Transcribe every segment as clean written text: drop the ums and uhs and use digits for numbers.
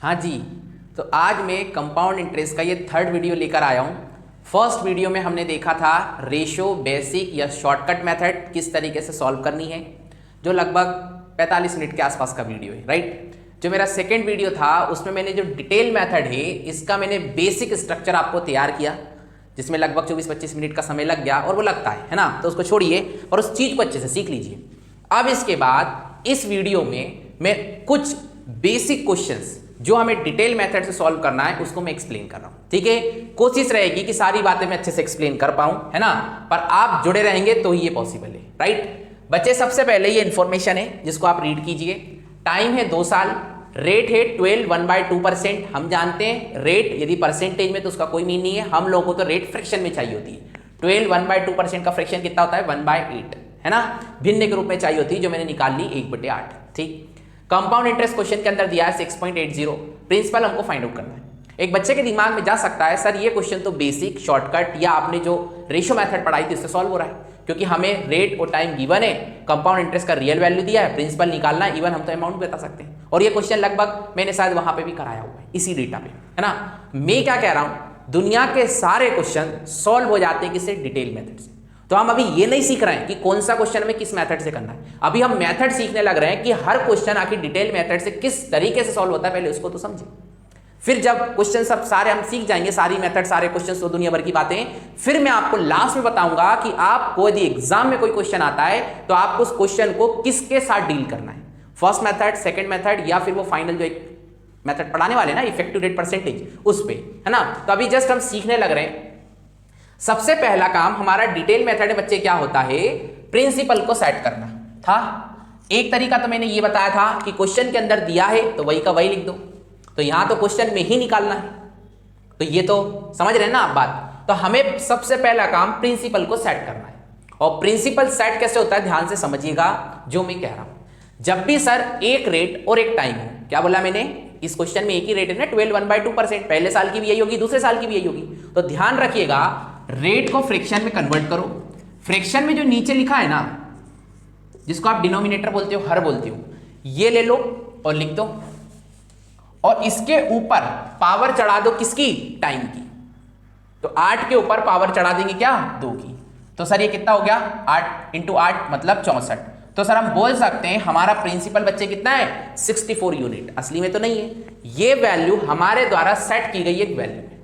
हाँ जी, तो आज मैं कंपाउंड इंटरेस्ट का ये थर्ड वीडियो लेकर आया हूँ। फर्स्ट वीडियो में हमने देखा था रेशो बेसिक या शॉर्टकट मेथड किस तरीके से सॉल्व करनी है, जो लगभग 45 मिनट के आसपास का वीडियो है, राइट। जो मेरा सेकेंड वीडियो था उसमें मैंने जो डिटेल मेथड है इसका मैंने बेसिक स्ट्रक्चर आपको तैयार किया, जिसमें लगभग 24-25 मिनट का समय लग गया, और वो लगता है ना, तो उसको छोड़िए और उस चीज़ को अच्छे से सीख लीजिए। अब इसके बाद इस वीडियो में मैं कुछ बेसिक क्वेश्चंस जो हमें डिटेल मेथड से सॉल्व करना है उसको मैं एक्सप्लेन कर रहा हूं, ठीक है। कोशिश रहेगी कि सारी बातें मैं अच्छे से एक्सप्लेन कर पाऊं, है ना, पर आप जुड़े रहेंगे तो ही ये पॉसिबल है, राइट। बच्चे, सबसे पहले ये इंफॉर्मेशन है जिसको आप रीड कीजिए। टाइम है 2 साल, रेट है 12 1/2%। हम जानते हैं रेट यदि परसेंटेज में तो उसका कोई मीन नहीं है, हम लोगों को तो रेट फ्रैक्शन में चाहिए होती है। 12 1/2% का फ्रैक्शन कितना होता है? 1/8, है ना, भिन्न के रूप में चाहिए होती है, जो मैंने निकाल ली 1/8, ठीक। कंपाउंड इंटरेस्ट क्वेश्चन के अंदर दिया है 6.80, प्रिंसिपल हमको फाइंड आउट करना है। एक बच्चे के दिमाग में जा सकता है सर ये क्वेश्चन तो बेसिक, शॉर्टकट या आपने जो रेशो मेथड पढ़ाई थी उससे सॉल्व हो रहा है, क्योंकि हमें रेट और टाइम गिवन है, कंपाउंड इंटरेस्ट का रियल वैल्यू दिया है, प्रिंसिपल निकालना है, इवन हम तो अमाउंट बता सकते हैं। और ये क्वेश्चन लगभग मैंने शायद वहां पे भी कराया हुआ है इसी डेटा पे, है ना। मैं क्या कह रहा हूं, दुनिया के सारे क्वेश्चन सॉल्व हो जाते हैं किससे? डिटेल मेथड से। तो हम अभी ये नहीं सीख रहे हैं कि कौन सा क्वेश्चन हमें किस मेथड से करना है, अभी हम मेथड सीखने लग रहे हैं कि हर क्वेश्चन आखिर डिटेल मेथड से किस तरीके से सॉल्व होता है, पहले उसको तो समझे। फिर जब क्वेश्चन सब सारे हम सीख जाएंगे, सारी मेथड, सारे क्वेश्चन, तो दुनिया भर की बातें, फिर मैं आपको लास्ट में बताऊंगा कि आपको यदि एग्जाम में कोई क्वेश्चन आता है तो आपको उस क्वेश्चन को किसके साथ डील करना है, फर्स्ट मेथड, सेकेंड मेथड, या फिर वो फाइनल जो एक मेथड पढ़ाने वाले ना, इफेक्टिव रेट परसेंटेज, उस पे, है ना। तो अभी जस्ट हम सीखने लग रहे हैं। सबसे पहला काम हमारा डिटेल मेथड में बच्चे क्या होता है? प्रिंसिपल को सेट करना था। एक तरीका तो मैंने ये बताया था कि क्वेश्चन के अंदर दिया है तो वही का वही लिख दो, तो यहां तो क्वेश्चन में ही निकालना है, तो ये तो समझ रहे हैं ना आप बात। तो हमें सबसे पहला काम प्रिंसिपल को सेट करना है, और प्रिंसिपल सेट कैसे होता है ध्यान से समझिएगा जो मैं कह रहा हूं। जब भी सर एक रेट और एक टाइम हो, क्या बोला मैंने, इस क्वेश्चन में एक ही रेट है ना, 12 1/2%, पहले साल की भी यही होगी, दूसरे साल की भी यही होगी, तो ध्यान रखिएगा रेट को फ्रैक्शन में कन्वर्ट करो। फ्रैक्शन में जो नीचे लिखा है ना, जिसको आप डिनोमिनेटर बोलते हो, हर बोलते हो, ये ले लो और लिख दो, और इसके ऊपर पावर चढ़ा दो किसकी? टाइम की। तो 8 के ऊपर पावर चढ़ा देंगे क्या? 2 की। तो सर ये कितना हो गया? 8 × 8 मतलब 64। तो सर हम बोल सकते हैं हमारा प्रिंसिपल बच्चे कितना है? 64 यूनिट। असली में तो नहीं है, ये वैल्यू हमारे द्वारा सेट की गई एक वैल्यू है,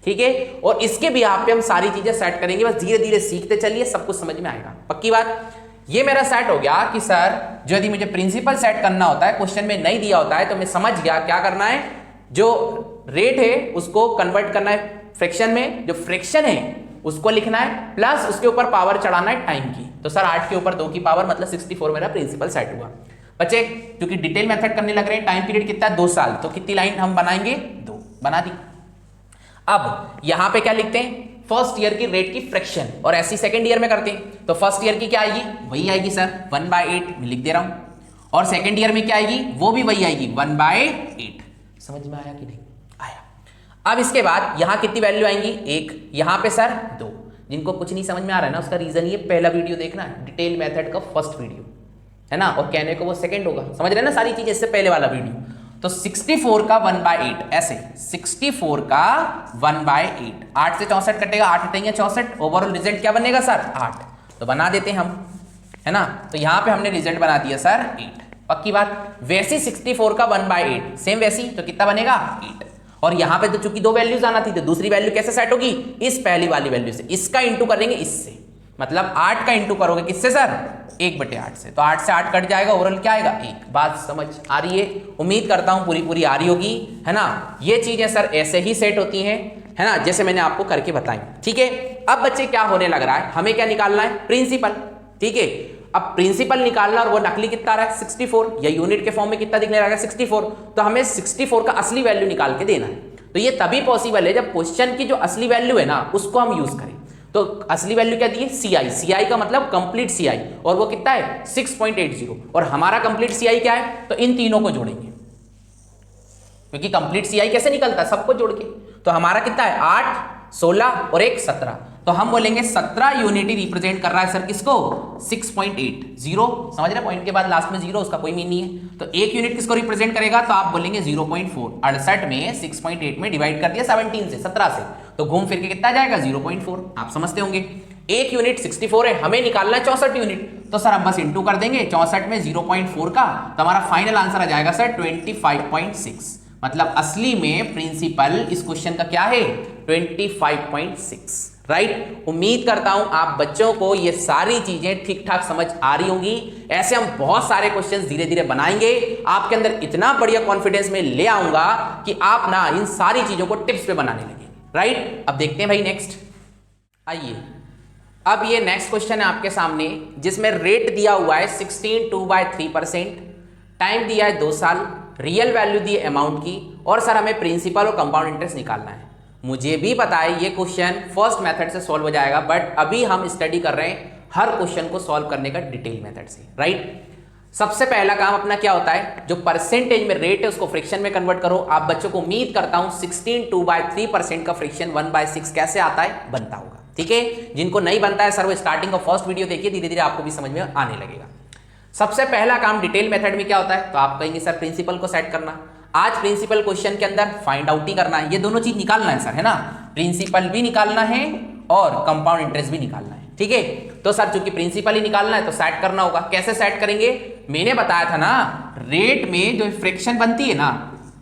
ठीक है। और इसके भी यहाँ पे हम सारी चीजें सेट करेंगे, बस धीरे धीरे सीखते चलिए, सब कुछ समझ में आएगा, पक्की बात। ये मेरा सेट हो गया कि सर जो यदि मुझे प्रिंसिपल सेट करना होता है, क्वेश्चन में नहीं दिया होता है, तो मैं समझ गया क्या करना है, जो रेट है उसको कन्वर्ट करना है फ्रैक्शन में, जो फ्रैक्शन है उसको लिखना है, प्लस उसके ऊपर पावर चढ़ाना है टाइम की। तो सर 8 के ऊपर 2 की पावर मतलब 64 मेरा प्रिंसिपल सेट हुआ। बच्चे क्योंकि डिटेल मेथड करने लग रहे हैं, टाइम पीरियड कितना है? 2 साल, तो कितनी लाइन हम बनाएंगे? 2 बना दी। अब यहां पे क्या लिखते हैं? फर्स्ट ईयर की रेट की फ्रैक्शन, और ऐसी सेकंड ईयर में करते हैं, तो फर्स्ट ईयर की क्या आएगी? वही आएगी सर 1/8, मैं लिख दे रहा हूं। और सेकंड ईयर में क्या आएगी? वो भी वही आएगी 1/8। समझ में आया कि नहीं आया? अब इसके बाद यहां कितनी वैल्यू आएंगी? 1, यहां पे सर 2। जिनको कुछ नहीं समझ में आ रहा है ना, उसका रीजन ये पहला वीडियो देखना, डिटेल मेथड का फर्स्ट वीडियो, है ना, और कहने को वो सेकंड होगा, समझ रहे हैं ना सारी चीजें, इससे पहले वाला वीडियो। तो 64 का 1/8, ऐसे 64 का 1/8, 8 से 64 कटेगा, 8 हटेंगे 64, ओवरऑल रिजल्ट क्या बनेगा सर? 8। तो बना देते हैं हम, है ना। तो यहां पे हमने रिजल्ट बना दिया सर 8, पक्की बात। वैसी 64 का 1/8 सेम वैसी, तो कितना बनेगा? 8। और यहां पे तो चूंकि 2 वैल्यूज आना थी, तो दूसरी वैल्यू कैसे सेट होगी? इस पहली वाली वैल्यू से, इसका इंटू करेंगे इससे, मतलब 8 का इंटू करोगे किससे सर? 1/8 से, तो 8 से 8 कट जाएगा, ओवरऑल क्या आएगा? 1। बात समझ आ रही है? उम्मीद करता हूं पूरी आ रही होगी, है ना। ये चीजें सर ऐसे ही सेट होती हैं, है ना, जैसे मैंने आपको करके बताई, ठीक है। अब बच्चे क्या होने लग रहा है, हमें क्या निकालना है? प्रिंसिपल, ठीक है। अब प्रिंसिपल निकालना, और वो नकली कितना आ रहा है? 64, या यूनिट के फॉर्म में कितना दिखने लगा? 64। तो हमें 64 का असली वैल्यू निकाल के देना है। तो ये तभी पॉसिबल है जब क्वेश्चन की जो असली वैल्यू है ना उसको हम यूज करें। तो असली वैल्यू क्या दी है? CI। CI का मतलब कंप्लीट CI, और वो कितना है? 6.80। और हमारा कंप्लीट CI क्या है? तो इन तीनों को जोड़ेंगे, क्योंकि कंप्लीट CI कैसे निकलता है? सबको जोड़ के। तो हमारा कितना है? 8, 16 और 1 17। तो हम बोलेंगे 17 यूनिट ही रिप्रेजेंट कर रहा है सर किसको, 6.8। जीरो समझ रहे, पॉइंट के बाद लास्ट में जीरो, उसका कोई मीन नहीं है। तो एक यूनिट किसको रिप्रेजेंट करेगा, तो आप बोलेंगे 0.4। 68 में 6.8 में डिवाइड कर दिया 17 से, 17 से, तो घूम फिर के कितना जाएगा 0.4। आप समझते होंगे एक यूनिट 64 है, हमें निकालना है 64 यूनिट, तो सर हम बस इंटू कर देंगे 64 में 0.4 का, तो हमारा फाइनल आंसर आ जाएगा सर 25.6। मतलब असली में प्रिंसिपल इस क्वेश्चन का क्या है, 25.6, राइट। उम्मीद करता हूं आप बच्चों को ये सारी चीजें ठीक ठाक समझ आ रही होंगी। ऐसे हम बहुत सारे क्वेश्चंस धीरे धीरे बनाएंगे, आपके अंदर इतना बढ़िया कॉन्फिडेंस में ले आऊंगा कि आप ना इन सारी चीजों को टिप्स पे बनाने लगे, राइट। अब देखते हैं भाई नेक्स्ट, आइए अब ये नेक्स्ट क्वेश्चन है आपके सामने, जिसमें रेट दिया हुआ है 16/2/3%, टाइम दिया है 2 साल, रियल वैल्यू दी अमाउंट की, और सर हमें प्रिंसिपल और कंपाउंड इंटरेस्ट निकालना है। मुझे भी पता है ये क्वेश्चन फर्स्ट मेथड से सॉल्व हो जाएगा, बट अभी हम स्टडी कर रहे हैं हर क्वेश्चन को सॉल्व करने का डिटेल मेथड से, राइट। सबसे पहला काम अपना क्या होता है, जो परसेंटेज में रेट है उसको फ्रैक्शन में कन्वर्ट करो। आप बच्चों को उम्मीद करता हूं 16/2/3% का फ्रैक्शन 1/6 कैसे आता है, बनता होगा, ठीक है। जिनको नहीं बनता है सर वो स्टार्टिंग का फर्स्ट वीडियो देखिए, धीरे धीरे आपको भी समझ में आने लगेगा। सबसे पहला काम डिटेल मेथड में क्या होता है, तो आप कहेंगे सर प्रिंसिपल को सेट करना। आज प्रिंसिपल क्वेश्चन के अंदर फाइंड आउट ही करना है, ये दोनों चीज निकालना है सर, है ना। प्रिंसिपल भी निकालना है और कंपाउंड इंटरेस्ट भी निकालना है, ठीक है। तो सर चूंकि प्रिंसिपल ही निकालना है तो सेट करना होगा। कैसे सेट करेंगे, मैंने बताया था ना, रेट में जो फ्रैक्शन बनती है ना,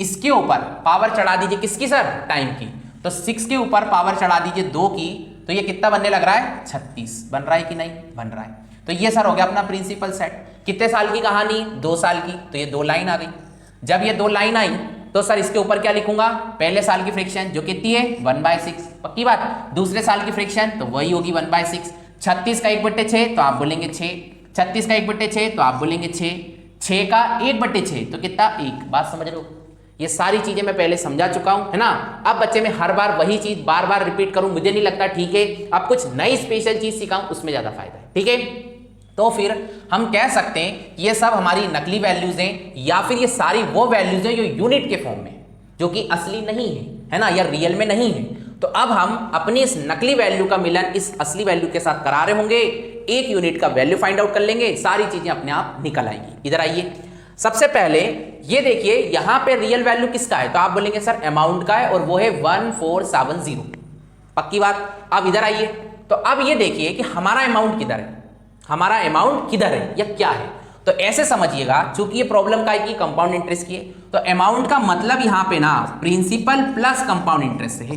इसके ऊपर पावर चढ़ा दीजिए किसकी सर, टाइम की। तो 6 के ऊपर पावर चढ़ा दीजिए 2 की, तो ये कितना बनने लग रहा है, 36। बन रहा है कि नहीं, बन रहा है। तो ये सर हो गया अपना प्रिंसिपल सेट। कितने साल की कहानी, 2 साल की, तो ये 2 लाइन आ गई। जब ये 2 लाइन आई तो सर इसके ऊपर क्या लिखूंगा, पहले साल की फ्रैक्शन जो कितनी है 1/6, पक्की बात। दूसरे साल की फ्रैक्शन तो वही होगी 1/6। 36 का 1/6 तो आप बोलेंगे 6, 36 का 1/6 तो आप बोलेंगे 6, 6 का 1/6 तो कितना 1। बात समझ रहे हो, ये सारी चीजें मैं पहले समझा चुका हूं, है ना। अब बच्चे में हर बार वही चीज बार बार रिपीट करूं मुझे नहीं लगता ठीक है। अब कुछ नई स्पेशल चीज सिखाऊं उसमें ज्यादा फायदा है, ठीक है। तो फिर हम कह सकते हैं ये सब हमारी नकली वैल्यूज हैं, या फिर ये सारी वो वैल्यूज हैं जो यूनिट के फॉर्म में, जो कि असली नहीं है ना, या रियल में नहीं है। तो अब हम अपनी इस नकली वैल्यू का मिलन इस असली वैल्यू के साथ करा रहे होंगे, एक यूनिट का वैल्यू फाइंड आउट कर लेंगे, सारी चीजें अपने आप निकल आएगी। इधर आइए, सबसे पहले ये देखिए यहां पे रियल वैल्यू किसका है, तो आप बोलेंगे सर अमाउंट का है, और वो है 1470, पक्की बात। अब इधर आइए, तो अब ये देखिए कि हमारा अमाउंट किधर है, हमारा अमाउंट किधर है या क्या है। तो ऐसे समझिएगा, चूंकि ये प्रॉब्लम का है कि कंपाउंड इंटरेस्ट की है, तो अमाउंट का मतलब यहां पे ना प्रिंसिपल प्लस कंपाउंड इंटरेस्ट है,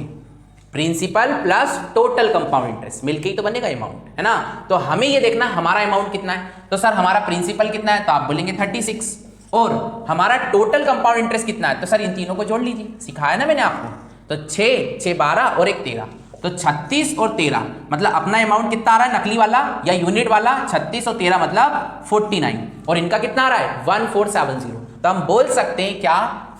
principal plus total compound interest मिलके ही तो बनेगा अमाउंट, है ना। तो हमें ये देखना हमारा अमाउंट कितना है, तो सर हमारा प्रिंसिपल कितना है, तो आप बोलेंगे 36, और हमारा टोटल कंपाउंड इंटरेस्ट कितना है, तो सर इन तीनों को जोड़ लीजिए, सिखाया ना मैंने आपको। तो 6, 6 12 और 1 13, तो 36 और 13 मतलब अपना अमाउंट कितना आ रहा है नकली वाला या यूनिट वाला, 36 और 13 मतलब 49, और इनका कितना आ रहा है 1470। तो हम बोल सकते हैं क्या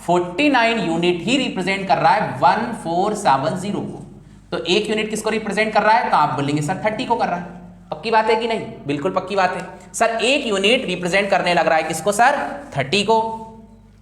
49 यूनिट ही रिप्रेजेंट कर रहा है 1470 को। तो एक यूनिट किसको रिप्रेजेंट कर रहा है, तो आप बोलेंगे सर 30 को कर रहा है। पक्की बात है कि नहीं, बिल्कुल पक्की बात है सर। एक यूनिट रिप्रेजेंट करने लग रहा है किसको सर, 30 को।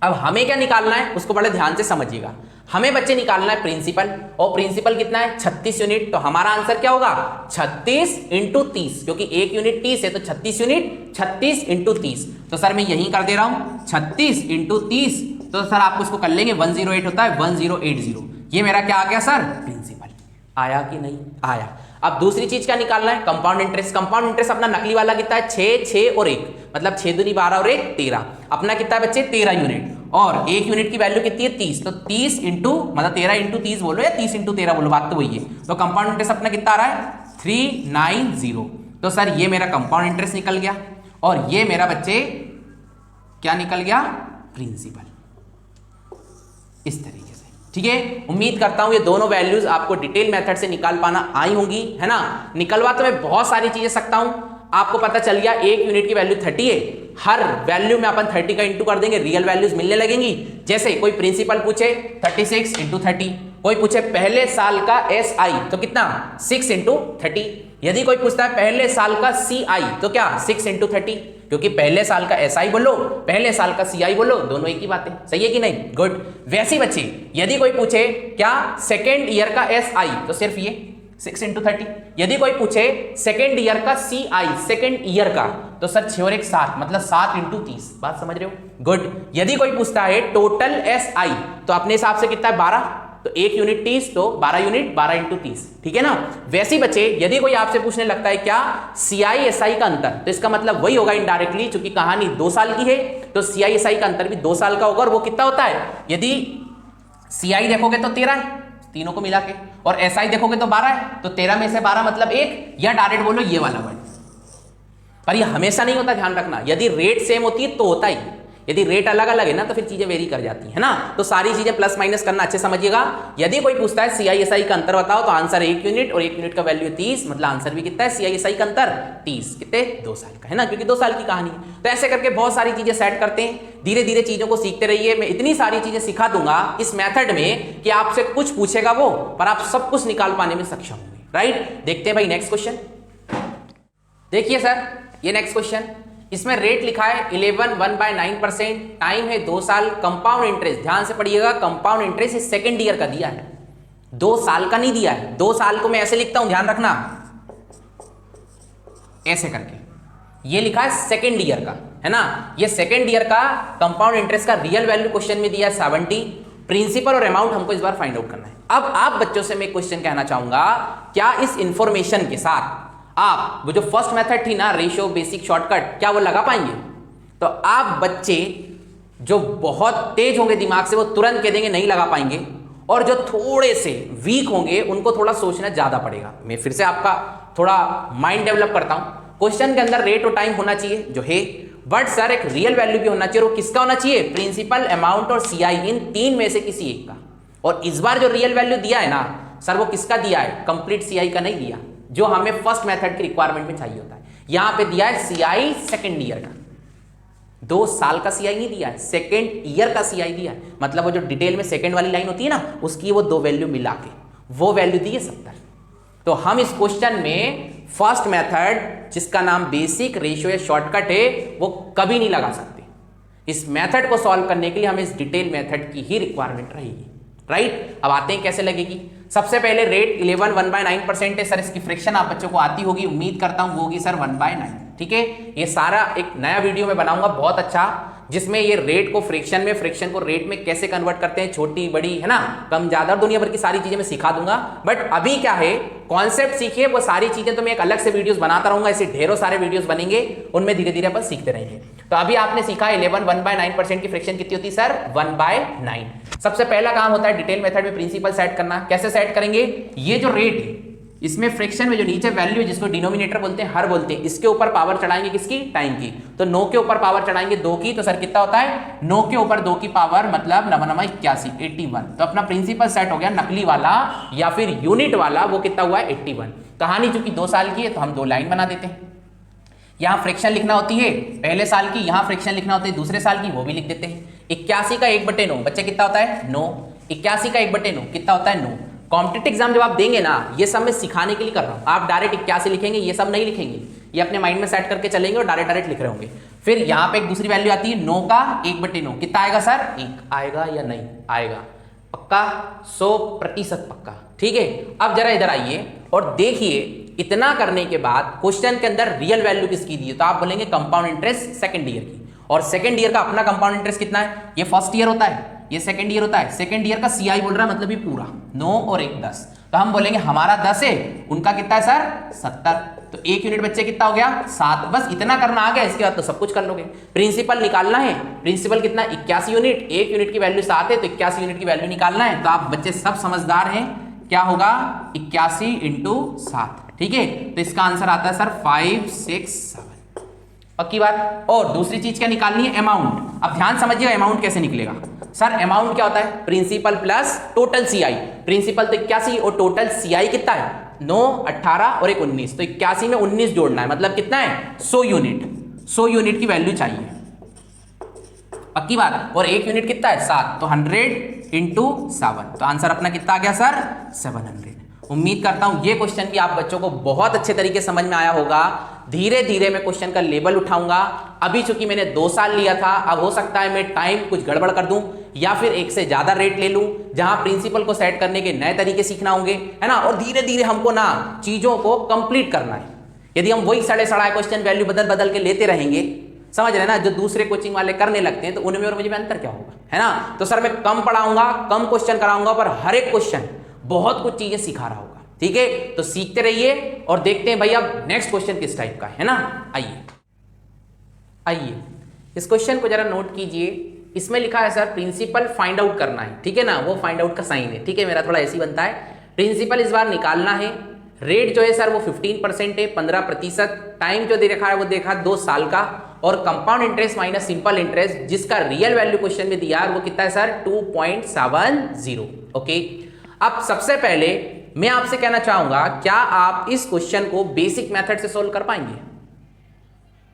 अब हमें क्या निकालना है उसको बड़े ध्यान से समझिएगा। हमें बच्चे निकालना है प्रिंसिपल, और प्रिंसिपल कितना है 36 यूनिट। तो हमारा आंसर क्या होगा 36 × 30, क्योंकि एक यूनिट 30 है तो 36 यूनिट 36 × 30। तो सर मैं यही कर दे रहा हूं 36 × 30, तो सर आपको इसको कर लेंगे 108 होता है 1080। ये मेरा क्या आ गया सर प्रिंसिपल। आया कि नहीं आया। अब दूसरी चीज क्या निकालना है, कंपाउंड इंटरेस्ट। कंपाउंड इंटरेस्ट अपना नकली वाला कितना है 6, 6 और 1, मतलब 6 दूनी 12 और 1 13। अपना कितना है बच्चे 13 यूनिट, और एक यूनिट की वैल्यू कितनी है 30, तो 30 इंटू मतलब 13 × 30 बोलो या 30 × 13 बोलो, बात तो वही है। तो कंपाउंड इंटरेस्ट अपना कितना आ रहा है 390। तो सर ये मेरा कंपाउंड इंटरेस्ट निकल गया, और ये मेरा बच्चे क्या निकल गया प्रिंसिपल, इस तरीके से, ठीक है। उम्मीद करता हूं ये दोनों वैल्यूज आपको डिटेल मेथड से निकाल पाना आई होंगी, है ना। निकलवा तो मैं बहुत सारी चीजें सकता हूं, आपको पता चल गया एक यूनिट की वैल्यू 30 है, हर वैल्यू में अपन 30 का इंटू कर देंगे, रियल वैल्यूज मिलने लगेंगी। जैसे कोई प्रिंसिपल पूछे 36 × 30, कोई पूछे पहले साल का SI तो कितना 6 × 30, यदि कोई पूछता है पहले साल का CI तो क्या 6 × 30, क्योंकि पहले साल का SI बोलो पहले साल का CI बोलो, दोनों एक ही बात है, सही है कि नहीं, गुड। वैसे बच्चे यदि कोई पूछे क्या सेकेंड ईयर का SI तो सिर्फ ये, 6 इंटू 30। यदि कोई पूछे सेकेंड ईयर का CI, सेकेंड ईयर का, तो सर 6 और 1 7, मतलब 7 इंटू 30। बात समझ रहे हो? गुड। यदि कोई पूछता है टोटल SI, तो अपने हिसाब से कितना है 12, तो 1 यूनिट 30, तो 12 यूनिट 12 इंटू 30, ठीक है ना। वैसे ही बच्चे यदि कोई आपसे पूछने लगता है क्या CI SI का अंतर, तो इसका मतलब वही होगा इनडायरेक्टली, चूंकि कहानी 2 साल की है तो CI SI का अंतर भी 2 साल का होगा। और वो कितना होता है? यदि CI देखोगे तो 13 है तीनों को मिला के, और SI देखोगे तो 12 है, तो 13 में से 12 मतलब 1, या डायरेक्ट बोलो ये वाला वर्ड। पर ये हमेशा नहीं होता, ध्यान रखना। यदि रेट सेम होती है तो होता ही, यदि रेट अलग अलग है ना तो फिर चीजें वेरी कर जाती है ना। तो सारी चीजें प्लस माइनस करना अच्छे समझिएगा। यदि कोई पूछता है CI SI का अंतर बताओ, तो आंसर 1 यूनिट, और 1 यूनिट का वैल्यू 30, मतलब आंसर भी कितना है CI SI का अंतर 30, कितने 2 साल का है ना, क्योंकि 2 साल की कहानी है। तो ऐसे करके बहुत सारी चीजें सेट करते हैं। धीरे धीरे चीजों को सीखते रहिए। मैं इतनी सारी चीजें सिखा दूंगा इस मेथड में कि आपसे कुछ पूछेगा वो, पर आप सब कुछ निकाल पाने में सक्षम होंगे। राइट, देखते हैं भाई नेक्स्ट क्वेश्चन। देखिए सर ये नेक्स्ट क्वेश्चन, इसमें रेट लिखा है 11 1/9%, टाइम है 2 साल, कंपाउंड इंटरेस्ट, ध्यान से पढ़िएगा, कंपाउंड इंटरेस्ट इस सेकेंड ईयर का दिया है, 2 साल का नहीं दिया है। 2 साल को मैं ऐसे लिखता हूं, ध्यान रखना, ऐसे करके ये लिखा है सेकेंड ईयर का, है ना। ये सेकेंड ईयर का कंपाउंड इंटरेस्ट का रियल वैल्यू क्वेश्चन में दिया है 70, प्रिंसिपल और अमाउंट हमको इस बार फाइंड आउट करना है। अब आप बच्चों से मैं क्वेश्चन कहना चाहूंगा, क्या इस इंफॉर्मेशन के साथ आप वो जो फर्स्ट मेथड थी ना, रेशियो बेसिक शॉर्टकट, क्या वो लगा पाएंगे? तो आप बच्चे जो बहुत तेज होंगे दिमाग से वो तुरंत कह देंगे नहीं लगा पाएंगे, और जो थोड़े से वीक होंगे उनको थोड़ा सोचना ज्यादा पड़ेगा। मैं फिर से आपका थोड़ा माइंड डेवलप करता हूं। क्वेश्चन के अंदर रेट और टाइम होना चाहिए जो है, बट सर एक रियल वैल्यू भी होना चाहिए, और वो किसका होना चाहिए? प्रिंसिपल, अमाउंट और CI, इन 3 में से किसी एक का। और इस बार जो रियल वैल्यू दिया है ना सर, वो किसका दिया है? कंप्लीट CI का नहीं दिया, जो हमें फर्स्ट मेथड की रिक्वायरमेंट में चाहिए होता है। यहां पे दिया है CI सेकेंड ईयर का, 2 साल का CI नहीं दिया है, सेकेंड ईयर का CI दिया है। मतलब वो जो डिटेल में सेकेंड वाली लाइन होती है ना, उसकी वो 2 वैल्यू मिला के वो वैल्यू दी है 70। तो हम इस क्वेश्चन में फर्स्ट मेथड जिसका नाम बेसिक रेशियो या शॉर्टकट है वो कभी नहीं लगा सकते। इस मेथड को सॉल्व करने के लिए हमें इस डिटेल मेथड की ही रिक्वायरमेंट रहेगी। राइट, अब आते हैं कैसे लगेगी। सबसे पहले रेट 11 1/9% है सर, इसकी फ्रैक्शन आप बच्चों को आती होगी, उम्मीद करता हूं वो होगी सर 1/9। ठीक है, ये सारा एक नया वीडियो में बनाऊंगा बहुत अच्छा, जिसमें ये रेट को फ्रैक्शन में, फ्रैक्शन को रेट में कैसे कन्वर्ट करते हैं, छोटी बड़ी, है ना, कम ज्यादा, दुनिया भर की सारी चीजें मैं सिखा दूंगा। बट अभी क्या है, कॉन्सेप्ट सीखिए, वो सारी चीजें तो मैं एक अलग से वीडियोस बनाता रहूंगा, ऐसे ढेरों सारे वीडियोस बनेंगे, उनमें धीरे धीरे अपन सीखते रहेंगे। तो अभी आपने सीखा 11 1/9% की फ्रैक्शन कितनी होती है सर? 1/9। सबसे पहला काम होता है डिटेल मेथड में प्रिंसिपल सेट करना। कैसे सेट करेंगे? ये जो रेट है इसमें फ्रैक्शन में जो नीचे वैल्यू है जिसको डिनोमिनेटर बोलते हैं, हर बोलते हैं, इसके ऊपर पावर चढ़ाएंगे किसकी? टाइम की। तो 9 के ऊपर पावर चढ़ाएंगे 2 की, तो सर कितना होता है? 9 के ऊपर 2 की पावर मतलब 9 9 81, 81। तो अपना प्रिंसिपल सेट हो गया, नकली वाला या फिर यूनिट वाला, वो कितना हुआ है? 81। कहानी चूंकि 2 साल की है तो हम 2 लाइन बना देते हैं। यहाँ फ्रैक्शन लिखना होती है पहले साल की, यहाँ फ्रैक्शन लिखना होती है दूसरे साल की, वो भी लिख देते हैं। 81 का 1/9 बच्चे कितना होता है? 9। 81 का 1/9 कितना होता है? 9। कॉम्पिटिटिव एग्जाम जब आप देंगे ना, ये सब मैं सिखाने के लिए कर रहा हूँ, आप डायरेक्ट 81 लिखेंगे ये सब नहीं लिखेंगे, ये अपने माइंड में सेट करके चलेंगे और डायरेक्ट लिख रहे होंगे। फिर यहाँ पे एक दूसरी वैल्यू आती है 9 का 1/9 कितना आएगा सर? 1 आएगा या नहीं आएगा? पक्का? 100% पक्का। ठीक है, अब जरा इधर आइए और देखिए, इतना करने के बाद क्वेश्चन के अंदर रियल वैल्यू किसकी दी है? तो आप बोलेंगे कंपाउंड इंटरेस्ट सेकंड ईयर की, और सेकंड ईयर का अपना कंपाउंड इंटरेस्ट कितना है? ये फर्स्ट ईयर होता है, ये सेकंड ईयर होता है। सेकंड ईयर का CI बोल रहा है, मतलब ये पूरा 9 और 1 10। तो हम बोलेंगे हमारा 10 है, उनका कितना है सर? 70। तो 1 यूनिट बच्चे कितना हो गया? 7। बस इतना करना आ गया, इसके बाद तो सब कुछ कर लोगे। प्रिंसिपल निकालना है, प्रिंसिपल कितना? 81 यूनिट, 1 यूनिट की वैल्यू 7 है तो 81 यूनिट की वैल्यू निकालना है। तो आप बच्चे सब समझदार हैं, क्या होगा? 81 × 7। ठीक है, तो इसका आंसर आता है सर 5 6 7। पक्की बात। और दूसरी चीज क्या निकालनी है? अमाउंट। अब ध्यान समझिए अमाउंट कैसे निकलेगा सर। अमाउंट क्या होता है? Principal plus total CI। Principal तो 81 और टोटल CI कितना है? 9 18 और 1 19। तो 81 में 19 जोड़ना है, मतलब कितना है? 100 यूनिट। 100 यूनिट की वैल्यू चाहिए, पक्की बात। और 1 यूनिट कितना है? 7। तो 100 × 7। तो आंसर अपना कितना आ गया सर? 700। उम्मीद करता हूं ये क्वेश्चन भी आप बच्चों को बहुत अच्छे तरीके समझ में आया होगा। धीरे धीरे मैं क्वेश्चन का लेवल उठाऊंगा। अभी चूंकि मैंने 2 साल लिया था, अब हो सकता है मैं टाइम कुछ गड़बड़ कर दूं या फिर एक से ज्यादा रेट ले लूं, जहां प्रिंसिपल को सेट करने के नए तरीके सीखना होंगे, है ना। और धीरे धीरे हमको ना चीजों को कंप्लीट करना है। यदि हम वही सड़े सड़ाए क्वेश्चन वैल्यू बदल बदल के लेते रहेंगे, समझ रहे ना, जो दूसरे कोचिंग वाले करने लगते हैं, तो उनमें और मुझे में अंतर क्या होगा, है ना। तो सर मैं कम पढ़ाऊंगा, कम क्वेश्चन कराऊंगा, पर हर एक क्वेश्चन बहुत कुछ चीजें सिखा रहा होगा, ठीक है। तो सीखते रहिए और देखते हैं भाई अब नेक्स्ट क्वेश्चन किस टाइप का है ना। आइए इस क्वेश्चन को जरा नोट कीजिए। इसमें लिखा है सर प्रिंसिपल फाइंड आउट करना है, ठीक है ना। वो फाइंड आउट का साइन है, ठीक है, मेरा थोड़ा ऐसी बनता है। प्रिंसिपल इस बार निकालना है। रेट जो है सर वो 15% है, 15%। टाइम जो दे रखा है वो देखा 2 साल का, और compound interest minus simple interest जिसका रियल वैल्यू क्वेश्चन में दिया है वो कितना है सर 2.70। ओके, अब सबसे पहले मैं आपसे कहना चाहूंगा, क्या आप इस क्वेश्चन को बेसिक मेथड से सोल्व कर पाएंगे?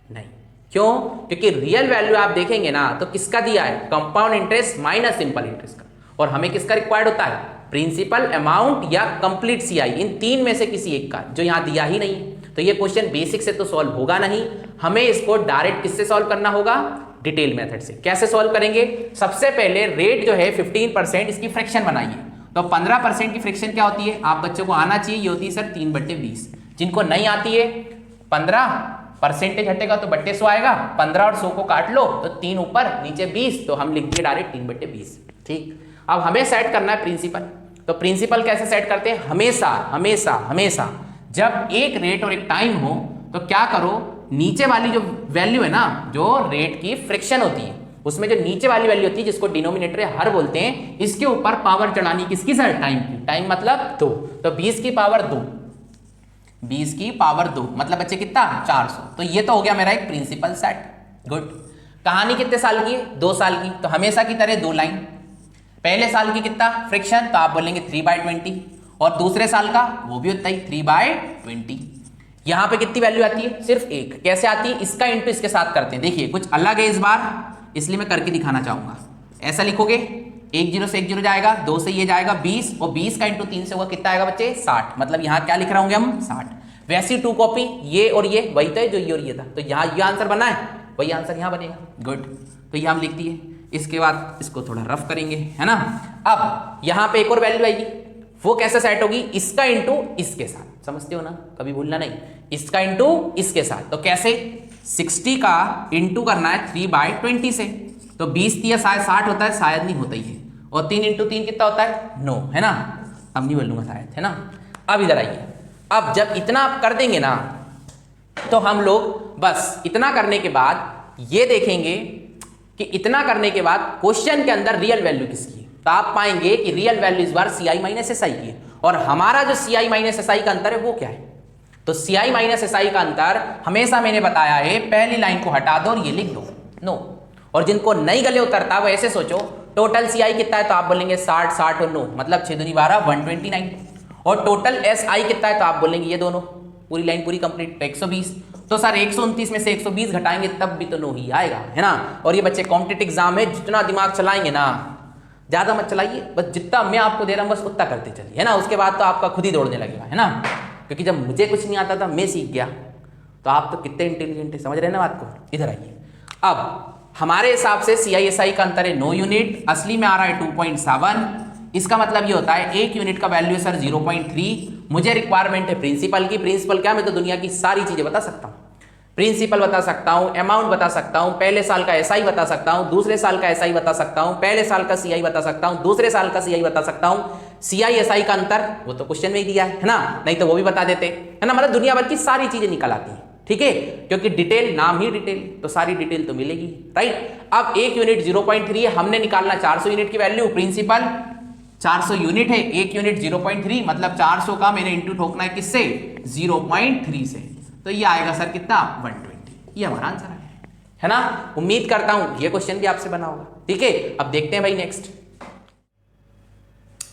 नहीं। क्यों? क्योंकि रियल वैल्यू आप देखेंगे ना तो किसका दिया है, compound interest minus simple interest का, और हमें किसका रिक्वायर्ड होता है, प्रिंसिपल, अमाउंट या कंप्लीट सीआई, इन 3 में से किसी एक का, जो यहां दिया ही नहीं। तो ये क्वेश्चन बेसिक से तो सॉल्व होगा नहीं, हमें इसको डायरेक्ट किससे सॉल्व करना होगा, डिटेल मेथड से। कैसे सॉल्व करेंगे? सबसे पहले रेट जो है 15%, इसकी फ्रैक्शन बनाइए। तो 15% की फ्रैक्शन क्या होती है, आप बच्चों को आना चाहिए, ये होती है सर 3/20। जिनको नहीं आती है, 15% हटेगा तो बट्टे 100 आएगा, 15 और 100 को काट लो तो 3 ऊपर नीचे 20, तो हम लिख दिए डायरेक्ट 3/20। ठीक, अब हमें सेट करना है प्रिंसिपल। तो प्रिंसिपल कैसे सेट करते हैं, हमेशा हमेशा हमेशा जब एक रेट और एक टाइम हो तो क्या करो, नीचे वाली जो वैल्यू है ना, जो रेट की फ्रैक्शन होती है, उसमें जो नीचे वाली वैल्यू होती है जिसको डिनोमिनेटर हर बोलते हैं, इसके ऊपर पावर चढ़ानी किसकी सर, टाइम की। टाइम मतलब 2, तो 20 की पावर 2, 20 की पावर 2 मतलब बच्चे कितना, 400। तो ये तो हो गया मेरा एक प्रिंसिपल सेट। गुड। कहानी कितने साल की है, 2 साल की। तो हमेशा की तरह 2 लाइन। पहले साल की कितना फ्रिक्शन, तो आप बोलेंगे 3/20, और दूसरे साल का वो भी उतना ही 3/20। यहां पे कितनी वैल्यू आती है, सिर्फ 1। कैसे आती है, इसका इंटू इसके साथ करते हैं। देखिए कुछ अलग है इस बार, इसलिए मैं करके दिखाना चाहूंगा। ऐसा लिखोगे, 1 0 से 1 0 जाएगा, 2 से ये जाएगा 20, और 20 का इंटू 3 से होगा कितना आएगा बच्चे, 60। मतलब यहाँ क्या लिख रहे होंगे हम, 60। वैसी 2 कॉपी, ये और ये वही तो है जो ये और ये था, तो यहाँ ये आंसर बना है, वही आंसर यहाँ बनेगा। गुड, तो ये हम लिख दिए। इसके बाद इसको थोड़ा रफ करेंगे, है ना। अब यहाँ पे एक और वैल्यू आएगी, वो कैसे सेट होगी, इसका इंटू इसके साथ, समझते हो ना, कभी भूलना नहीं, इसका इंटू इसके साथ। तो कैसे, 60 का इंटू करना है 3/20 से, तो 20 या शायद 60 होता है, शायद नहीं होता ही है, और 3 इंटू 3 कितना होता है, 9, है ना। अब नहीं बोलूंगा शायद, है ना। अब इधर आइए, अब जब इतना आप कर देंगे ना, तो हम लोग बस इतना करने के बाद ये देखेंगे कि इतना करने के बाद क्वेश्चन के अंदर रियल वैल्यू किसकी है। तो आप पाएंगे कि रियल वैल्यू इस बार CI माइनस SI की है, और हमारा जो CI माइनस SI का अंतर है वो क्या है, तो CI माइनस SI का अंतर हमेशा मैंने बताया है, पहली लाइन को हटा दो और ये लिख दो, नो। और जिनको नहीं गले उतरता वो ऐसे सोचो, टोटल CI कितना है, तो आप बोलेंगे 60, 60 और 9 मतलब 6 दूनी 12, 129। और टोटल SI कितना है, तो आप बोलेंगे ये दोनों, पूरी लाइन पूरी कंप्लीट, तो 120। तो सर 129 में से 120 घटाएंगे तब भी तो 9 ही आएगा, है ना। और ये बच्चे कॉम्पिटिटिव एग्जाम में जितना दिमाग चलाएंगे ना, ज्यादा मत चलाइए, बस जितना मैं आपको दे रहा हूँ बस उतना करते चलिए, है ना। उसके बाद तो आपका खुद ही दौड़ने लगेगा, है ना। क्योंकि जब मुझे कुछ नहीं आता था, मैं सीख गया, तो आप तो कितने इंटेलिजेंट है, समझ रहे हैं ना बात को। इधर आइए, अब हमारे हिसाब से CI SI का अंतर है 9 यूनिट, असली में आ रहा है 2.7। इसका मतलब ये होता है 1 यूनिट का वैल्यू है सर 0.3। मुझे रिक्वायरमेंट है प्रिंसिपल की। प्रिंसिपल क्या, मैं तो दुनिया की सारी चीजें बता सकता हूँ, प्रिंसिपल बता सकता हूँ, अमाउंट बता सकता हूँ, पहले साल का SI बता सकता हूँ, दूसरे साल का SI बता सकता हूँ, पहले साल का CI बता सकता हूँ, दूसरे साल का CI बता सकता हूँ। CI SI का अंतर वो तो क्वेश्चन में ही दिया है ना, नहीं तो वो भी बता देते, है ना। मतलब दुनिया भर की सारी चीजें निकल आती हैं, ठीक है, क्योंकि डिटेल, नाम ही डिटेल, तो सारी डिटेल तो मिलेगी, राइट। अब 1 यूनिट 0.3 है, हमने निकालना 400 यूनिट की वैल्यू। प्रिंसिपल 400 यूनिट है, 1 यूनिट 0.3 मतलब 400 का मैंने इंटू ठोकना है किससे, 0.3 से, तो ये आएगा सर कितना, 120। ये हमारा आंसर है ना। उम्मीद करता हूं ये क्वेश्चन भी आपसे बना होगा, ठीक है। अब देखते हैं भाई नेक्स्ट।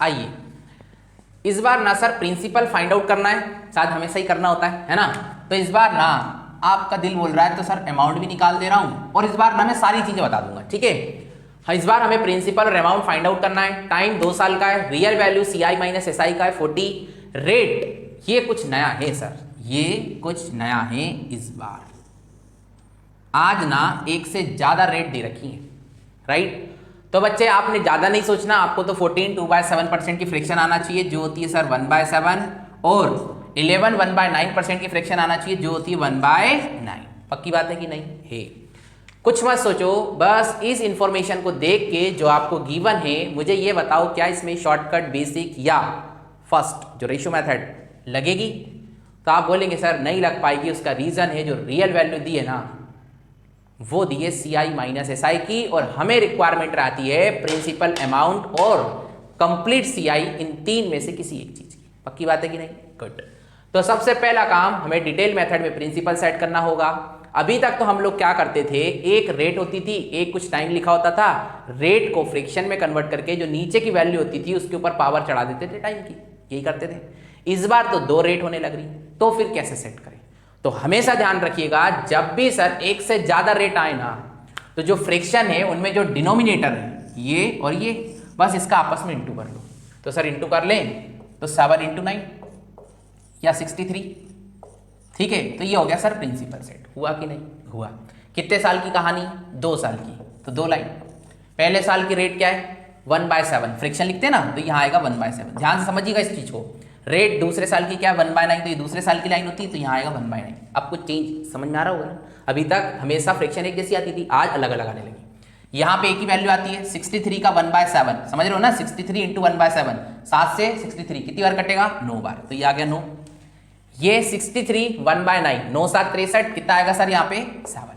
आइए, इस बार ना सर प्रिंसिपल फाइंड आउट करना है, शायद हमेशा ही करना होता है ना। तो इस बार ना आपका दिल बोल रहा है तो सर अमाउंट भी निकाल दे रहा हूं, और इस बार ना मैं सारी चीजें बता दूंगा, ठीक है। इस बार हमें प्रिंसिपल और अमाउंट फाइंड आउट करना है। टाइम 2 साल का है, real value CI minus SI का है 40। रेट ये कुछ नया है सर, ये कुछ नया है इस बार। आज ना एक से ज़्यादा रेट दे रखी है, राइट। तो बच्चे आपने ज़्यादा नहीं सोचना, आपको तो 14 2/7% की फ्रिक्शन आना चाहिए जो होती है सर 1/7, और 11 1/9% की फ्रिक्शन आना चाहिए जो होती है 1/9। पक्की बात है कि नहीं है? कुछ मत सोचो, बस इस इंफॉर्मेशन को देख के जो आपको गिवन है मुझे ये बताओ क्या इसमें शॉर्टकट, बेसिक या फर्स्ट जो रेशियो मेथड लगेगी। तो आप बोलेंगे सर नहीं लग पाएगी, उसका रीज़न है जो रियल वैल्यू दी है ना वो दी है CI माइनस SI की, और हमें रिक्वायरमेंट रहती है प्रिंसिपल, अमाउंट और कंप्लीट CI, इन तीन में से किसी एक चीज़ की। पक्की बात है कि नहीं? गुड। तो सबसे पहला काम हमें डिटेल मेथड में प्रिंसिपल सेट करना होगा। अभी तक तो हम लोग क्या करते थे, एक रेट होती थी, एक कुछ टाइम लिखा होता था, रेट को फ्रिक्शन में कन्वर्ट करके जो नीचे की वैल्यू होती थी उसके ऊपर पावर चढ़ा देते थे टाइम की, यही करते थे। इस बार तो 2 रेट होने लग रही, तो फिर कैसे सेट करें? तो हमेशा ध्यान रखिएगा जब भी सर एक से ज़्यादा रेट आए ना, तो जो फ्रिक्शन है उनमें जो डिनोमिनेटर है ये और ये, बस इसका आपस में इंटू कर लो। तो सर इंटू कर लें तो 7 × 9 या 63, ठीक है। तो ये हो गया सर प्रिंसिपल सेट। हुआ कि नहीं हुआ? कितने साल की कहानी? 2 साल की। तो 2 लाइन। पहले साल की रेट क्या है? 1/7, फ्रिक्शन लिखते हैं ना, तो यहाँ आएगा 1/7। ध्यान से समझिएगा इस चीज़ को। रेट दूसरे साल की क्या है? 1/9, तो ये दूसरे साल की लाइन होती है, तो यहाँ आएगा 1/9। अब कुछ चेंज समझ में आ रहा होगा ना? अभी तक हमेशा फ्रिक्शन एक जैसी आती थी, आज अलग अलग आने लगी। यहाँ पे एक ही वैल्यू आती है 63 का 1/7, समझ रहे हो ना? 63 × 1/7, 7 से 63 कितनी बार कटेगा? 9 बार, तो ये आ गया 9। ये 63 1/9, 9 7 63, कितना आएगा सर यहाँ पे? 7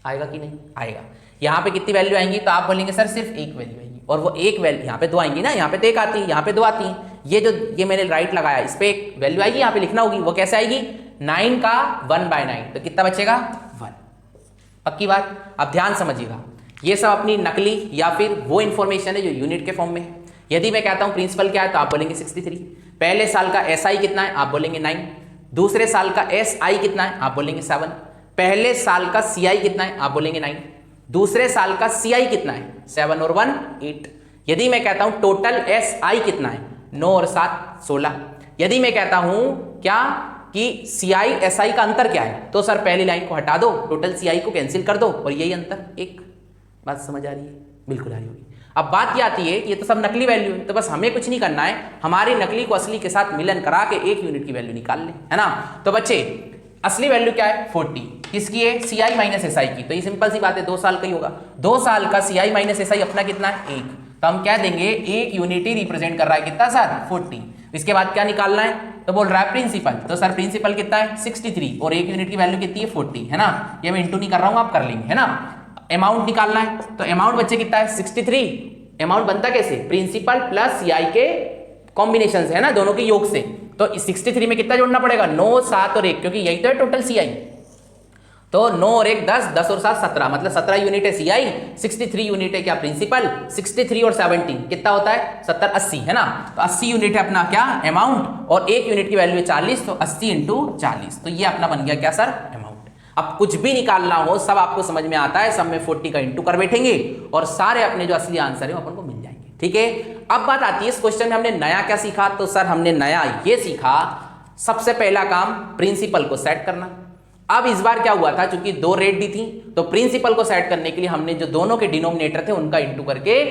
आएगा कि नहीं आएगा? यहाँ पे कितनी वैल्यू आएंगी? तो आप बोलेंगे सर सिर्फ एक वैल्यू आएगी, और वो एक वैल्यू यहाँ पे 2 आएंगी ना, यहाँ पे तो 1 आती है, यहाँ पे 2 आती है। ये मैंने राइट लगाया, इस पे एक वैल्यू आएगी, यहाँ पे लिखना होगी, वो कैसे आएगी? 9 का 1/9, तो कितना बचेगा? 1। पक्की बात? अब ध्यान समझिएगा, ये सब अपनी नकली या फिर वो इंफॉर्मेशन है जो यूनिट के फॉर्म में है। यदि मैं कहता हूँ प्रिंसिपल क्या है, तो आप बोलेंगे 63। पहले साल का SI कितना है? आप बोलेंगे 9। दूसरे साल का SI कितना है? आप बोलेंगे 7। पहले साल का CI कितना है? आप बोलेंगे 9। दूसरे साल का CI कितना है? 7 और 1 8। यदि मैं कहता हूं टोटल SI कितना है? 9 और 7 16। यदि मैं कहता हूं क्या कि CI SI का अंतर क्या है, तो सर पहली लाइन को हटा दो, टोटल CI को कैंसिल कर दो, और यही अंतर 1। बात समझ आ रही है? बिल्कुल आ रही होगी। अब बात ये आती है कि ये तो सब नकली वैल्यू है, तो बस हमें कुछ नहीं करना है, हमारी नकली को असली के साथ मिलन करा के एक यूनिट की वैल्यू निकाल ले, है ना। तो बच्चे असली वैल्यू क्या है? 40। किसकी है? CI माइनस SI की। तो ये सिंपल सी बात है, 2 साल का ही होगा। 2 साल का CI माइनस SI अपना कितना है? 1। तो हम क्या देंगे? एक यूनिट ही रिप्रेजेंट कर रहा है, कितना सर? 40। इसके बाद क्या निकालना है? तो बोल रहा है प्रिंसिपल, तो सर प्रिंसिपल कितना है? 63, और एक यूनिट की वैल्यू कितनी है? 40, है ना। ये मैं इंटू नहीं कर रहा हूँ, आप कर लेंगे, है ना। अमाउंट निकालना है, तो अमाउंट बच्चे कितना है? 63। अमाउंट बनता कैसे? प्रिंसिपल प्लस CI के कॉम्बिनेशन से, है ना, दोनों के योग से। तो 63 में कितना जोड़ना पड़ेगा? 9 7 और 1, क्योंकि यही तो है टोटल CI। तो 9 और 1 10, 10 और 7 17, मतलब 17 यूनिट है CI, 63 यूनिट है क्या प्रिंसिपल। 63 और 17 कितना होता है? 70 80, है ना। तो 80 यूनिट है अपना क्या? अमाउंट, और एक यूनिट की वैल्यू है 40, तो 80 × 40, तो ये अपना बन गया क्या सर? अमाउंट। अब कुछ भी निकालना हो सब आपको समझ में आता है, सब में 40 का इंटू कर बैठेंगे और सारे अपने जो असली आंसर है वो अपन को मिल जाएंगे, ठीक है। अब बात आती है इस क्वेश्चन में हमने नया क्या सीखा, तो सर हमने नया ये सीखा, सबसे पहला काम प्रिंसिपल को सेट करना। अब इस बार क्या हुआ था, चूंकि 2 रेट दी थी, तो प्रिंसिपल को सेट करने के लिए हमने जो दोनों के डिनोमिनेटर थे उनका इंटू करके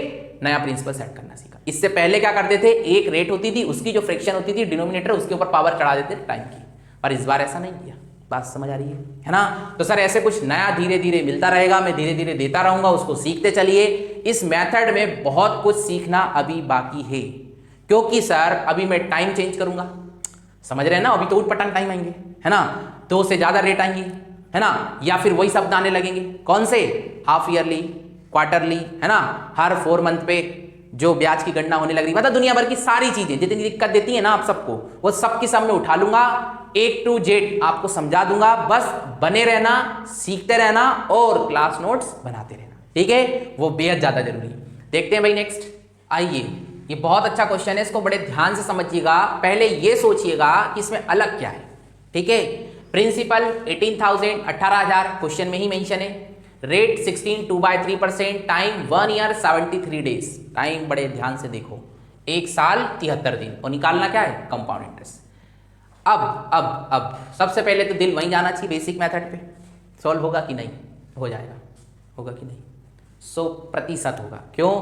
नया प्रिंसिपल सेट करना सीखा। इससे पहले क्या करते थे, एक रेट होती थी, उसकी जो फ्रैक्शन होती थी डिनोमिनेटर, उसके ऊपर पावर चढ़ा देते थे टाइम की, पर इस बार ऐसा नहीं किया। बात समझ आ रही है ना। तो सर ऐसे कुछ नया धीरे धीरे मिलता रहेगा, मैं धीरे धीरे देता रहूंगा, उसको सीखते चलिए। इस मेथड में बहुत कुछ सीखना अभी बाकी है, क्योंकि सर अभी मैं टाइम चेंज करूंगा, समझ रहे हैं ना। अभी तो उठपटांग टाइम आएंगे, है ना, 2 से ज्यादा रेट आएंगे, है ना, या फिर वही शब्द आने लगेंगे, कौन से? हाफ ईयरली, क्वार्टरली, है ना, हर 4 मंथ पे जो ब्याज की गणना होने लग रही, मतलब दुनिया भर की सारी चीजें जितनी दिक्कत देती है ना आप सबको, वो सब की सब में उठा लूंगा, A to Z आपको समझा दूंगा। बस बने रहना, सीखते रहना और क्लास नोट्स बनाते रहना, ठीक है, वो बेहद ज्यादा जरूरी है। देखते हैं भाई नेक्स्ट। आइए, ये बहुत अच्छा क्वेश्चन है, इसको बड़े ध्यान से समझिएगा। पहले ये सोचिएगा कि इसमें अलग क्या है, ठीक है। प्रिंसिपल 18,000 18,000 क्वेश्चन में ही मेंशन है। Rate 16 2/3%, time 1 year 73 days. Time बड़े ध्यान से देखो, 1 साल 73 दिन, और निकालना क्या है? Compound interest. अब सबसे पहले तो दिल वहीं जाना चाहिए बेसिक मेथड पे। सॉल्व होगा कि नहीं? हो जाएगा। होगा कि नहीं? 100% होगा। क्यों?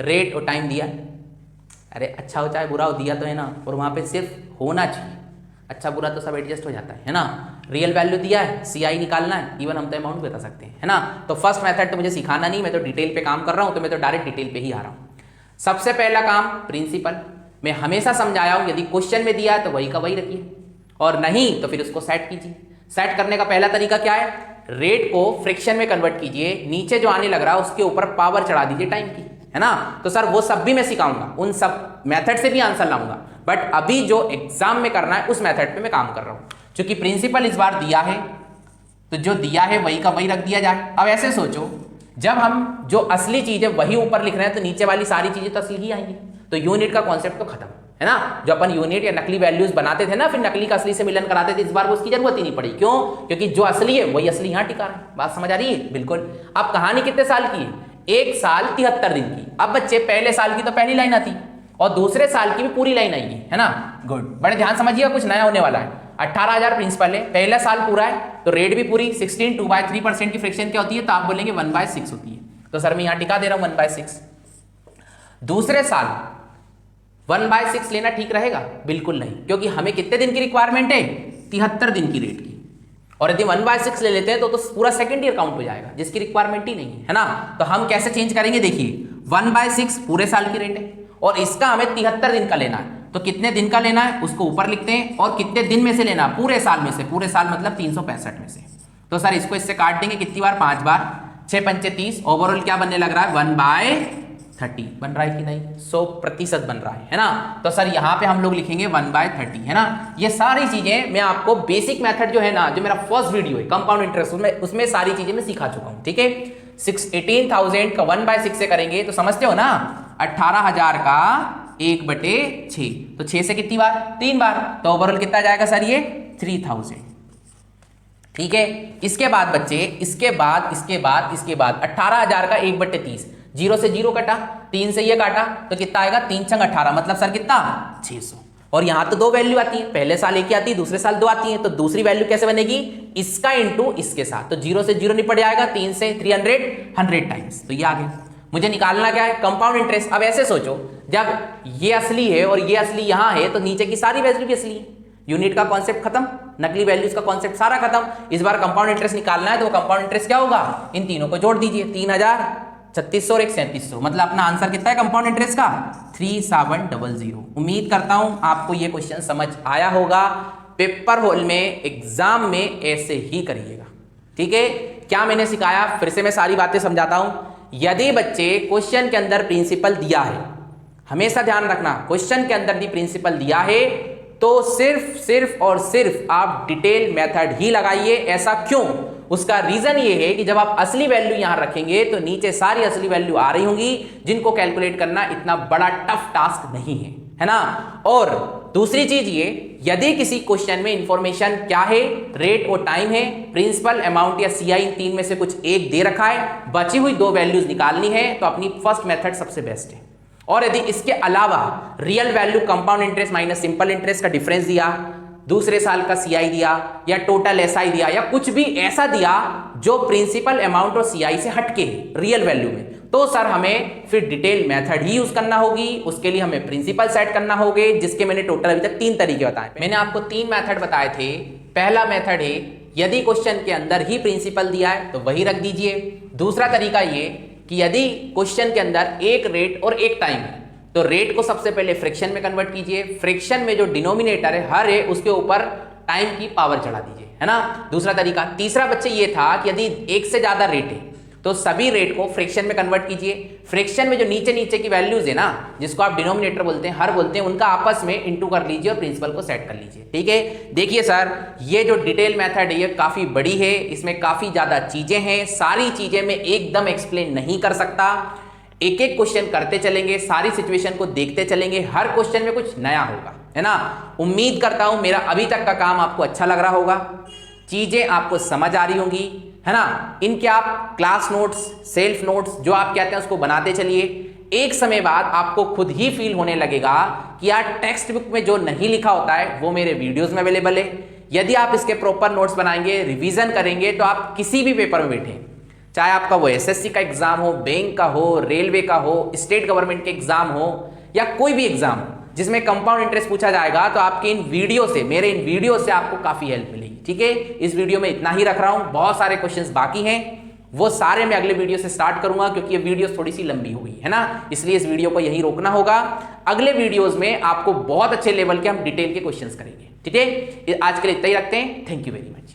रेट और टाइम दिया है। अरे अच्छा हो चाहे बुरा हो, दिया तो है ना, और वहाँ पे सिर्फ होना चाहिए। अच्छा बुरा तो सब एडजस्ट हो जाता है ना। रियल वैल्यू दिया है, CI निकालना है, इवन हम तो अमाउंट बता सकते हैं, है ना। तो फर्स्ट मेथड तो मुझे सिखाना नहीं, मैं तो डिटेल पे काम कर रहा हूँ, तो मैं तो डायरेक्ट डिटेल पे ही आ रहा हूँ। सबसे पहला काम प्रिंसिपल, मैं हमेशा समझाया हूँ, यदि क्वेश्चन में दिया है तो वही का वही रखिए, और नहीं तो फिर उसको सेट कीजिए। सेट करने का पहला तरीका क्या है? रेट को फ्रिक्शन में कन्वर्ट कीजिए, नीचे जो आने लग रहा है उसके ऊपर पावर चढ़ा दीजिए टाइम की, है ना। तो सर वो सब भी मैं सिखाऊंगा, उन सब मेथड से भी आंसर लाऊंगा, बट अभी जो एग्जाम में करना है उस मेथड पे मैं काम कर रहा हूं। क्योंकि प्रिंसिपल इस बार दिया है तो जो दिया है वही का वही रख दिया जाए। अब ऐसे सोचो, जब हम जो असली चीज है वही ऊपर लिख रहे हैं तो नीचे वाली सारी चीजें तो असली ही आएंगी, तो यूनिट का कॉन्सेप्ट तो खत्म, है ना। जो अपन यूनिट या नकली वैल्यूज बनाते थे ना, फिर नकली का असली से मिलन कराते थे, इस बार वो उसकी जरूरत ही नहीं पड़ी। क्यों? क्योंकि जो असली है वही असली यहाँ टिका रहा है। बात समझ आ रही है? बिल्कुल। अब कहानी कितने साल की है? 1 साल 73 दिन की। अब बच्चे पहले साल की तो पहली लाइन आती और दूसरे साल की भी पूरी लाइन आएगी, है ना। गुड, बड़े ध्यान समझिएगा, कुछ नया होने वाला है। 18,000 प्रिंसिपल है, पहला साल पूरा है तो रेट भी पूरी। 16 2/3% की फ्रिक्शन क्या होती है? तो आप बोलेंगे 1/6 होती है, तो सर मैं यहां टिका दे रहा हूं 1/6। दूसरे साल 1/6 लेना ठीक रहेगा? बिल्कुल नहीं, क्योंकि हमें कितने दिन की रिक्वायरमेंट है? 73 दिन की रेट की। और यदि 1/6 ले लेते हैं तो पूरा सेकंड ईयर काउंट हो जाएगा, जिसकी रिक्वायरमेंट ही नहीं है ना। तो हम कैसे चेंज करेंगे? देखिए 1/6 पूरे साल की रेट है और इसका हमें 73 दिन का लेना है, तो कितने दिन का लेना है उसको ऊपर लिखते हैं, और कितने दिन में से लेना? पूरे साल में से। पूरे साल मतलब 365 में से। तो सर इसको इससे काट देंगे कितनी बार? 5 बार। 6 पंचे 30, ओवरऑल क्या बनने लग रहा है? 1/30 बन रहा है कि नहीं? 100% बन रहा है ना। तो सर यहाँ पे हम लोग लिखेंगे 1/30, है ना। ये सारी चीजें मैं आपको बेसिक मेथड जो है ना, जो मेरा फर्स्ट वीडियो है कंपाउंड इंटरेस्ट, उसमें सारी चीजें मैं सिखा चुका हूँ, ठीक है। 18,000 का 1/6 से करेंगे तो समझते हो ना, 18,000 का 1/6, तो 6 से कितनी बार? 3 बार, तो ओवरऑल कितना जाएगा सर? ये 3000, ठीक है। इसके बाद बच्चे, इसके बाद 18,000 का 1/30, 0 से 0 कटा, 3 से ये काटा, तो कितना आएगा? 3 छंग 18, मतलब सर कितना? 600। और यहां तो 2 वैल्यू आती है, पहले साल एक ही आती है, दूसरे साल 2 आती है, तो दूसरी वैल्यू कैसे बनेगी? इसका इंटू इसके साथ, तो 0 से 0 निपट जाएगा, 3 से 300, 100 टाइम्स, तो ये आ गया। मुझे निकालना क्या है? Compound interest. अब ऐसे सोचो, जब ये असली है और ये असली यहां है तो नीचे की सारी वैल्यू भी असली है, यूनिट का कॉन्सेप्ट खत्म, नकली वैल्यूज का कॉन्सेप्ट सारा खत्म। इस बार कंपाउंड इंटरेस्ट निकालना है तो कंपाउंड इंटरेस्ट क्या होगा? इन तीनों को जोड़ दीजिए, 3,000, 3600 और 3700, मतलब अपना आंसर कितना है कंपाउंड इंटरेस्ट का? 3700। उम्मीद करता हूं आपको ये क्वेश्चन समझ आया होगा। पेपर होल में, एग्जाम में ऐसे ही करिएगा, ठीक है। क्या मैंने सिखाया फिर से मैं सारी बातें समझाता हूं। यदि बच्चे क्वेश्चन के अंदर प्रिंसिपल दिया है, हमेशा ध्यान रखना, क्वेश्चन के अंदर भी प्रिंसिपल दिया है तो सिर्फ और सिर्फ आप डिटेल मेथड ही लगाइए। ऐसा क्यों? उसका रीजन ये है कि जब आप असली वैल्यू यहां रखेंगे तो नीचे सारी असली वैल्यू आ रही होंगी, जिनको कैलकुलेट करना इतना बड़ा टफ टास्क नहीं है, है ना। और दूसरी चीज ये, यदि किसी क्वेश्चन में इंफॉर्मेशन क्या है? रेट और टाइम है, प्रिंसिपल, अमाउंट या CI, इन तीन में से कुछ एक दे रखा है, बची हुई 2 वैल्यूज निकालनी है, तो अपनी फर्स्ट मेथड सबसे बेस्ट है। और यदि इसके अलावा real value, compound interest minus simple interest का डिफरेंस दिया, दूसरे साल का CI दिया, या टोटल SI दिया, या कुछ भी ऐसा दिया जो प्रिंसिपल, अमाउंट और CI से हटके रियल वैल्यू में, तो सर हमें फिर डिटेल मेथड ही यूज करना होगी। उसके लिए हमें प्रिंसिपल सेट करना होगे, जिसके मैंने टोटल अभी तक 3 तरीके बताए। मैंने आपको 3 मेथड बताए थे। पहला मेथड है, यदि क्वेश्चन के अंदर ही प्रिंसिपल दिया है तो वही रख दीजिए। दूसरा तरीका ये कि यदि क्वेश्चन के अंदर एक रेट और एक टाइम है तो रेट को सबसे पहले फ्रिक्शन में कन्वर्ट कीजिए, फ्रिक्शन में जो डिनोमिनेटर है हर है उसके ऊपर टाइम की पावर चढ़ा दीजिए, है ना। दूसरा तरीका। तीसरा बच्चे ये था कि यदि एक से ज्यादा रेट है तो सभी रेट को फ्रिक्शन में कन्वर्ट कीजिए, फ्रिक्शन में जो नीचे नीचे की वैल्यूज है ना, जिसको आप डिनोमिनेटर बोलते हैं, हर बोलते हैं, उनका आपस में इंटू कर लीजिए और प्रिंसिपल को सेट कर लीजिए, ठीक है। देखिए सर, ये जो डिटेल मेथड है ये काफी बड़ी है, इसमें काफी ज्यादा चीजें हैं, सारी चीजें मैं एकदम एक्सप्लेन नहीं कर सकता। एक एक क्वेश्चन करते चलेंगे, सारी सिचुएशन को देखते चलेंगे, हर क्वेश्चन में कुछ नया होगा, है ना। उम्मीद करता हूं मेरा अभी तक का काम आपको अच्छा लग रहा होगा, चीजें आपको समझ आ रही होंगी, है ना। इनके आप क्लास नोट्स, सेल्फ नोट्स जो आप कहते हैं उसको बनाते चलिए। एक समय बाद आपको खुद ही फील होने लगेगा कि यार टेक्स्ट बुक में जो नहीं लिखा होता है वो मेरे वीडियोस में अवेलेबल है। यदि आप इसके प्रॉपर नोट्स बनाएंगे, रिवीजन करेंगे, तो आप किसी भी पेपर में बैठे, चाहे आपका वो एसएससी का एग्जाम हो, बैंक का हो, रेलवे का हो, स्टेट गवर्नमेंट के एग्जाम हो, या कोई भी एग्जाम जिसमें कंपाउंड इंटरेस्ट पूछा जाएगा, तो आपके इन वीडियो से, मेरे इन वीडियो से आपको काफी हेल्प मिलेगी। ठीक है, इस वीडियो में इतना ही रख रहा हूं, बहुत सारे क्वेश्चंस बाकी हैं, वो सारे मैं अगले वीडियो से स्टार्ट करूंगा क्योंकि ये वीडियो थोड़ी सी लंबी हो गई है ना, इसलिए इस वीडियो को यहीं रोकना होगा। अगले वीडियोस में आपको बहुत अच्छे लेवल के हम डिटेल के क्वेश्चंस करेंगे। ठीक है, आज के लिए इतना ही रखते हैं। Thank you very much.